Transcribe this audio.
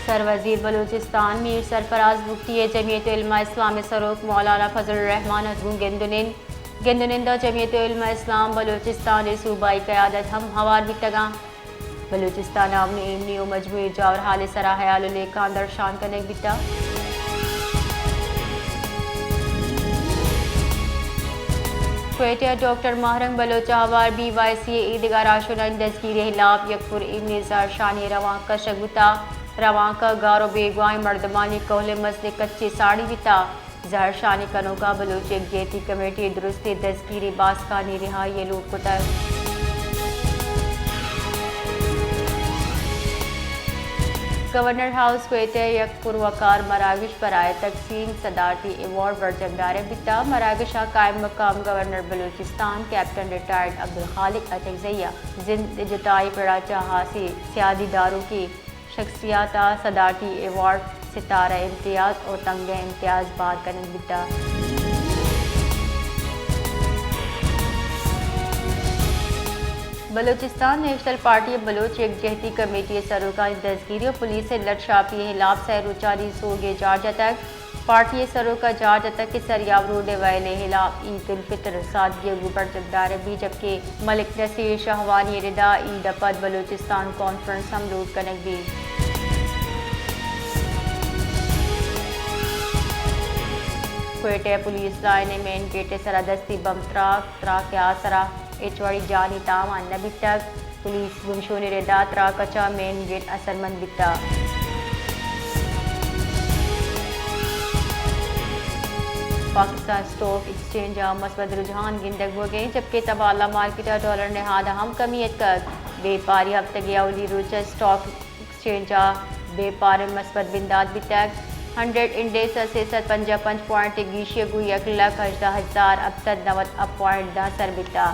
سروزیر بلوچستان میر سرفراز مفتی جمعیت علماء اسلام سروک مولانا فضل الرحمان ازگون گندنندہ جمعیت علماء اسلام بلوچستان صوبائی قیادت ہم ہوار بیتگاں بلوچستان عوامی ایمنی و مجموعی جاور حال سرا حیال لیکان درشان کنک بیتا کوئٹہ ڈاکٹر ماہرنگ بلوچ ہوار بی وائی سی عیدگاہ راشنائن دستگیر ہلاف یکپور ایمنی زار شانی رواں کا شگوتا رواں کا گارو بیگوائیں مردمانی کوہلے مسئلے کچی ساڑی بیتا زہر شانی کنوکا بلوچ یکجہتی کمیٹی درستی دستگیری باسکانی رہائی لوٹ کتر گورنر ہاؤس کوئٹہ یک پروکار مراگش برائے تقسیم صدارتی ایوارڈ برجمدار بیتا مراگشہ قائم مقام governor Balochistan captain retired Abdul Khaliq Achakzai زند جتائی پڑا چاہاسی سیادی داروں کی شخصیات صدارتی ایوارڈ ستارہ امتیاز اور تنگہ امتیاز بات کرنے بیتا بلوچستان نیشنل پارٹی بلوچ یکجہتی کمیٹی سروکا دستگیری و پولیس لٹ شاپی ہلاف سہروچاری سوگے جارجہ تک پارٹی سروکا جارجہ تک کے سریاب روڈے ویلے ہلاف عید الفطر سادگی گوبر جبدار بھی جبکہ ملک نصیر شہوانی ردا عید پد بلوچستان کانفرنس ہم روڈ کنک بھی Quetta police line main gate سرا دستی بم تراک آسرا ایچوڑی جانی تامان نبی تک پولیس گمشونی ردا تراکچا مین گیٹ اثر مند بیتا پاکستان سٹاک ایکسچینج مثبت رجحان گندگ ہو گئے جبکہ تبادلہ مارکیٹ ڈالر نہاد ہم کمیت کر بیپاری ہفتگی اولی روچہ سٹاک ایکسچینج بیپار مثبت بنداد بھی تک 100 انڈیس 655 پوائنٹ گیشے گو 1,18,000 اب تک 90 پوائنٹ دا سر بیتا